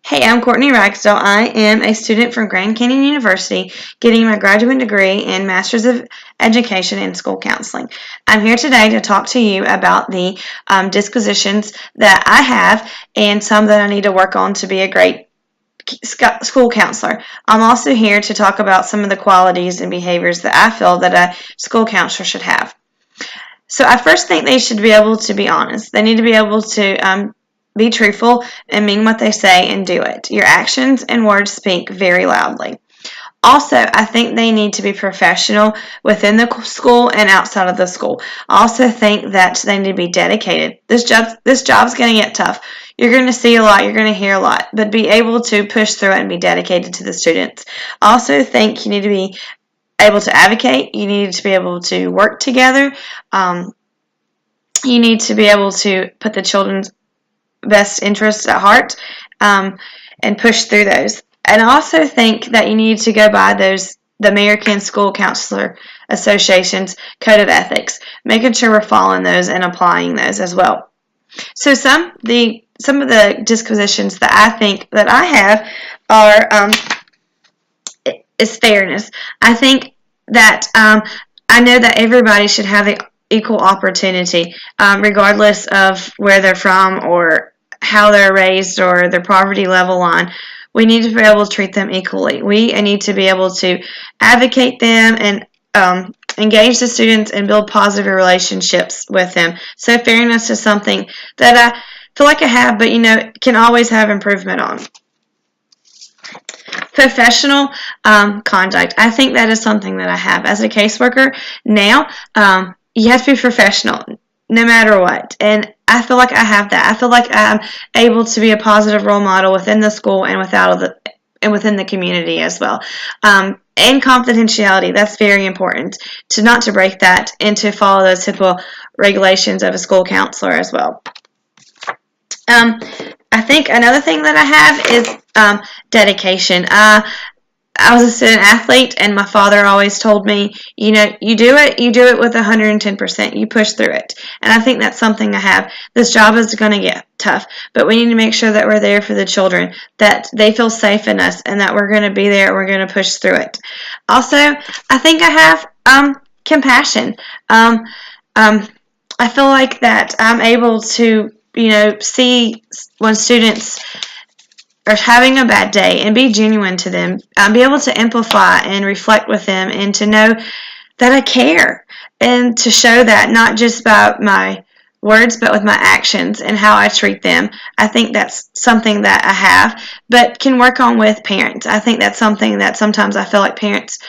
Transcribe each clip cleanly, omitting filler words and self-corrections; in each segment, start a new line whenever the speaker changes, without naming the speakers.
Hey, I'm Courtney Ragsdale. I am a student from Grand Canyon University getting my graduate degree in Master's of Education in School Counseling. I'm here today to talk to you about the dispositions that I have and some that I need to work on to be a great school counselor. I'm also here to talk about some of the qualities and behaviors that I feel that a school counselor should have. So I first think they should be able to be honest. They need to be able to be truthful and mean what they say and do it. Your actions and words speak very loudly. Also, I think they need to be professional within the school and outside of the school. I also think that they need to be dedicated. This job's going to get tough. You're going to see a lot, you're going to hear a lot, but be able to push through it and be dedicated to the students. I also think you need to be able to advocate. You need to be able to work together. You need to be able to put the children's best interests at heart and push through those. And I also think that you need to go by the American School Counselor Association's Code of Ethics, making sure we're following those and applying those as well. So some of the dispositions that I think that I have are is fairness. I think that I know that everybody should have the equal opportunity, regardless of where they're from or how they're raised or their poverty level line. We need to be able to treat them equally. We need to be able to advocate them and engage the students and build positive relationships with them. So fairness is something that I feel like I have, but can always have improvement on. Professional conduct. I think that is something that I have as a caseworker now. You have to be professional no matter what, and I feel like I have that. I feel like I'm able to be a positive role model within the school and within the community as well. And confidentiality, that's very important, not to break that and to follow those HIPAA regulations of a school counselor as well. I think another thing that I have is dedication. I was a student athlete, and my father always told me, you do it with 110%. You push through it. And I think that's something I have. This job is going to get tough, but we need to make sure that we're there for the children, that they feel safe in us, and that we're going to be there and we're going to push through it. Also, I think I have compassion. I feel like that I'm able to see when students are having a bad day and be genuine to them, be able to amplify and reflect with them and to know that I care and to show that not just by my words but with my actions and how I treat them. I think that's something that I have but can work on with parents. I think that's something that sometimes I feel like parents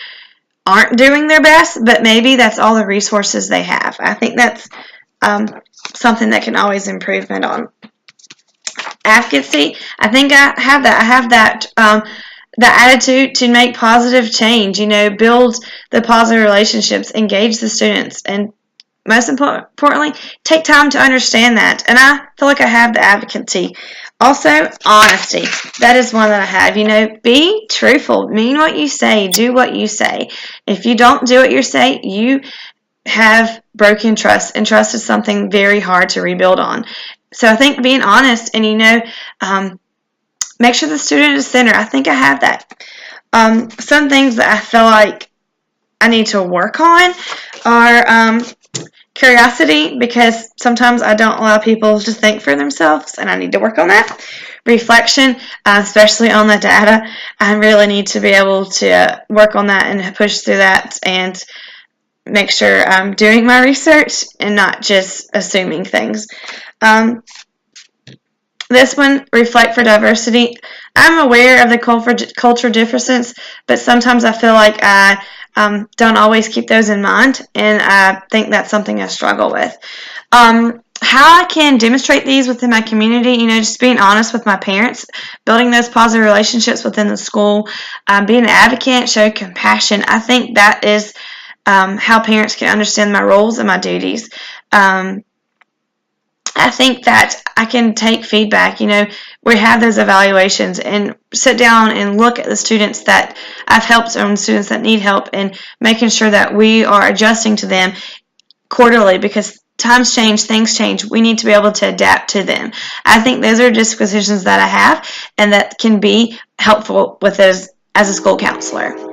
aren't doing their best, but maybe that's all the resources they have. I think that's something that can always improvement on. Advocacy, I think I have that. I have that the attitude to make positive change, build the positive relationships, engage the students, and most importantly, take time to understand that. And I feel like I have the advocacy. Also, honesty. That is one that I have. Be truthful. Mean what you say. Do what you say. If you don't do what you say, you have broken trust, and trust is something very hard to rebuild on. So I think being honest and, make sure the student is center. I think I have that. Some things that I feel like I need to work on are curiosity, because sometimes I don't allow people to think for themselves, and I need to work on that. Reflection, especially on the data. I really need to be able to work on that and push through that and make sure I'm doing my research and not just assuming things. This one, reflect for diversity. I'm aware of the cultural differences, but sometimes I feel like I don't always keep those in mind, and I think that's something I struggle with. How I can demonstrate these within my community, just being honest with my parents, building those positive relationships within the school, being an advocate, show compassion. I think that is how parents can understand my roles and my duties. I think that I can take feedback. We have those evaluations and sit down and look at the students that I've helped and students that need help, and making sure that we are adjusting to them quarterly, because times change, things change. We need to be able to adapt to them. I think those are dispositions that I have and that can be helpful with as a school counselor.